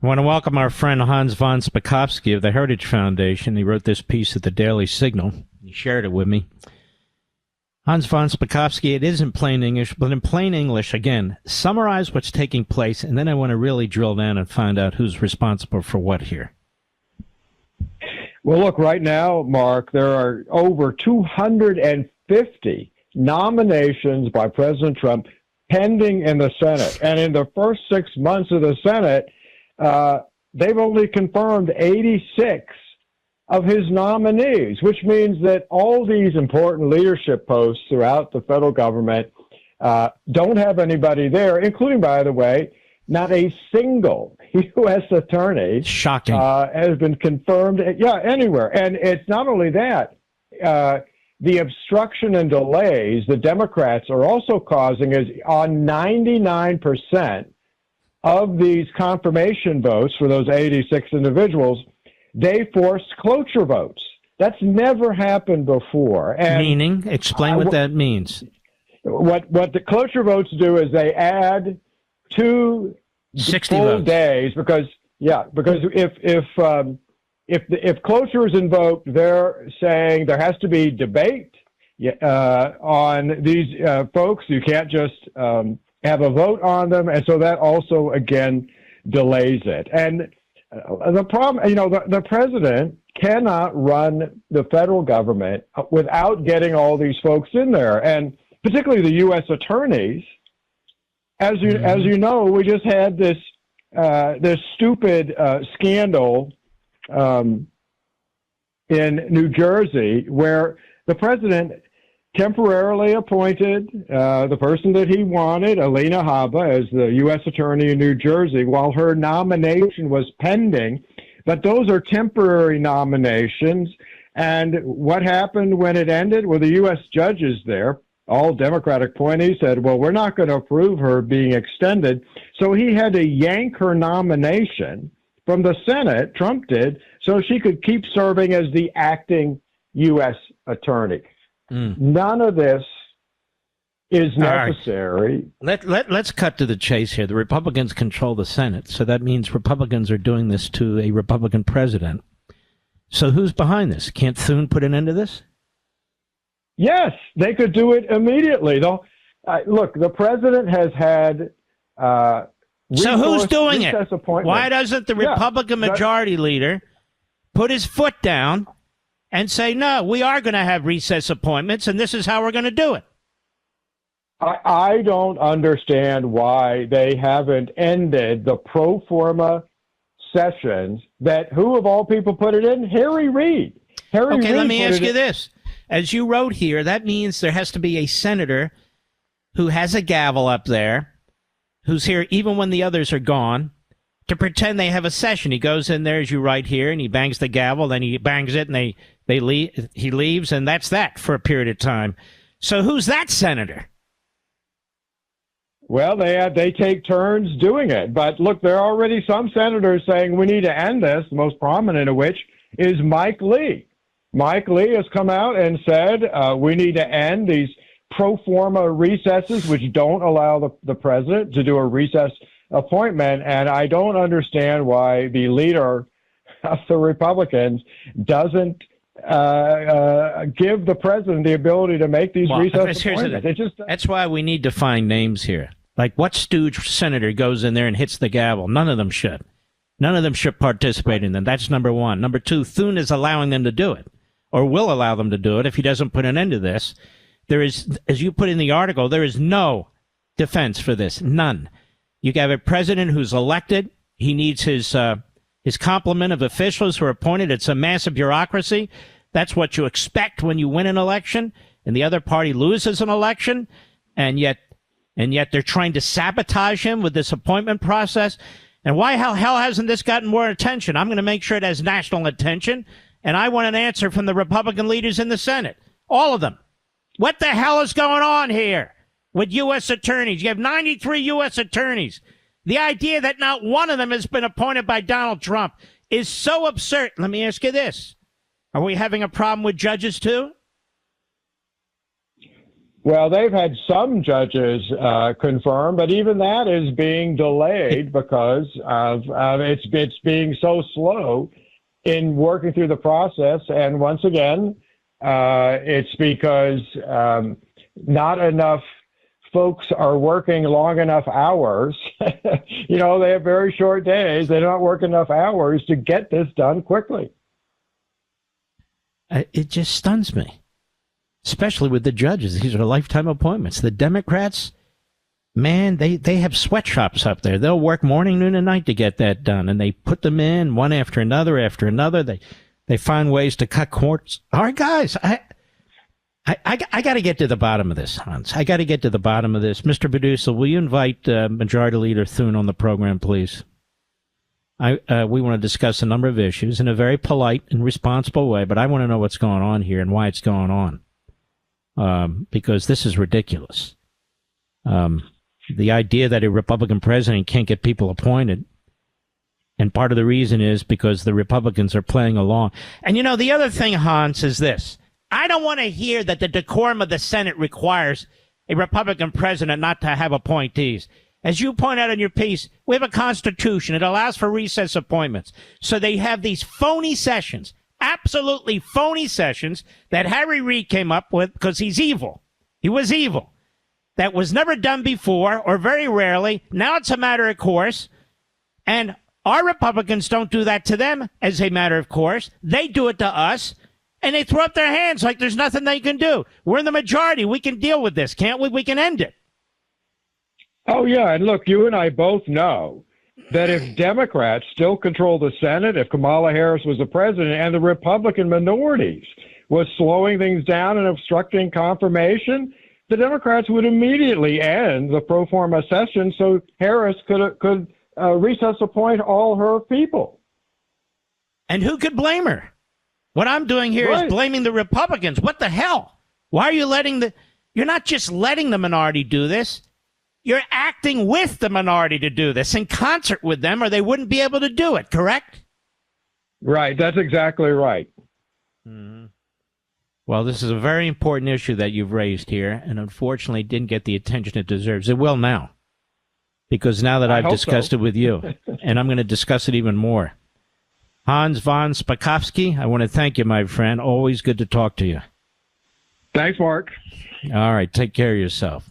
I want to welcome our friend Hans von Spakovsky of the Heritage Foundation. He wrote this piece at the Daily Signal. He shared it with me. Hans von Spakovsky, it is in plain English, but in plain English, again, summarize what's taking place, and then I want to really drill down and find out who's responsible for what here. Well, look, right now, Mark, there are over 250 nominations by President Trump pending in the Senate. And in the first 6 months of the Senate, they've only confirmed 86 of his nominees, which means that all these important leadership posts throughout the federal government don't have anybody there, including, by the way, not a single U.S. attorney Shocking. Has been confirmed, anywhere. And it's not only that. The obstruction and delays the Democrats are also causing is on 99% of these confirmation votes for those 86 individuals, they forced cloture votes. That's never happened before. And meaning? Explain what that means. What the cloture votes do is they add 2 60 full votes. days because if cloture is invoked, they're saying there has to be debate on these folks. You can't just have a vote on them, and so that also again delays it. And the problem, the president cannot run the federal government without getting all these folks in there, and particularly the U.S. attorneys. As you know, we just had this stupid scandal in New Jersey where the president temporarily appointed the person that he wanted, Alina Habba, as the U.S. attorney in New Jersey, while her nomination was pending. But those are temporary nominations. And what happened when it ended? Well, the U.S. judges there, all Democratic appointees, said, well, we're not going to approve her being extended. So he had to yank her nomination from the Senate, Trump did, so she could keep serving as the acting U.S. attorney. None of this is necessary. Right. Let's cut to the chase here. The Republicans control the Senate, so that means Republicans are doing this to a Republican president. So who's behind this? Can't Thune put an end to this? Yes, they could do it immediately. Though, look, the president has had. So who's doing it? Why doesn't the Republican majority leader put his foot down and say, no, we are going to have recess appointments, and this is how we're going to do it? I don't understand why they haven't ended the pro-forma sessions that, who of all people put it in? Harry Reid. Okay, let me ask you this. As you wrote here, that means there has to be a senator who has a gavel up there, who's here even when the others are gone, to pretend they have a session. He goes in there, as you write here, and he bangs the gavel, then he bangs it, and they leave. He leaves, and that's that for a period of time. So who's that senator? Well, they take turns doing it. But look, there are already some senators saying we need to end this, the most prominent of which is Mike Lee. Mike Lee has come out and said we need to end these pro forma recesses, which don't allow the president to do a recess appointment. And I don't understand why the leader of the Republicans doesn't give the president the ability to make these recess appointments. That's why we need to find names here. Like, what stooge senator goes in there and hits the gavel? None of them should. None of them should participate in them. That's number one. Number two, Thune is allowing them to do it, or will allow them to do it if he doesn't put an end to this. There is, as you put in the article, there is no defense for this. None. You have a president who's elected. He needs his complement of officials who are appointed. It's a massive bureaucracy. That's what you expect when you win an election, and the other party loses an election, and yet they're trying to sabotage him with this appointment process. And why hell hasn't this gotten more attention? I'm going to make sure it has national attention, and I want an answer from the Republican leaders in the Senate, all of them. What the hell is going on here with U.S. attorneys? You have 93 U.S. attorneys. The idea that not one of them has been appointed by Donald Trump is so absurd. Let me ask you this. Are we having a problem with judges too? Well, they've had some judges confirm, but even that is being delayed because of it's being so slow in working through the process. And once again, it's because not enough folks are working long enough hours. You know, they have very short days. They don't work enough hours to get this done quickly. It just stuns me, especially with the judges. These are lifetime appointments. The Democrats, man, they have sweatshops up there. They'll work morning, noon, and night to get that done, and they put them in one after another after another. They find ways to cut corners. All right, guys, I got to get to the bottom of this, Hans. I got to get to the bottom of this. Mr. Producer, will you invite Majority Leader Thune on the program, please? We want to discuss a number of issues in a very polite and responsible way, but I want to know what's going on here and why it's going on, because this is ridiculous. The idea that a Republican president can't get people appointed, and part of the reason is because the Republicans are playing along. And, you know, the other thing, Hans, is this. I don't want to hear that the decorum of the Senate requires a Republican president not to have appointees. As you point out in your piece, we have a Constitution. It allows for recess appointments. So they have these phony sessions, absolutely phony sessions that Harry Reid came up with because he's evil. He was evil. That was never done before, or very rarely. Now it's a matter of course. And our Republicans don't do that to them as a matter of course. They do it to us. And they throw up their hands like there's nothing they can do. We're in the majority. We can deal with this, can't we? We can end it. Oh, yeah. And look, you and I both know that if Democrats still control the Senate, if Kamala Harris was the president and the Republican minorities was slowing things down and obstructing confirmation, the Democrats would immediately end the pro forma session so Harris could recess appoint all her people. And who could blame her? What I'm doing here is blaming the Republicans. What the hell? Why are you you're not just letting the minority do this. You're acting with the minority to do this in concert with them, or they wouldn't be able to do it, correct? Right. That's exactly right. Mm-hmm. Well, this is a very important issue that you've raised here, and unfortunately didn't get the attention it deserves. It will now, because now that I've discussed it with you, and I'm going to discuss it even more. Hans von Spakovsky, I want to thank you, my friend. Always good to talk to you. Thanks, Mark. All right. Take care of yourself.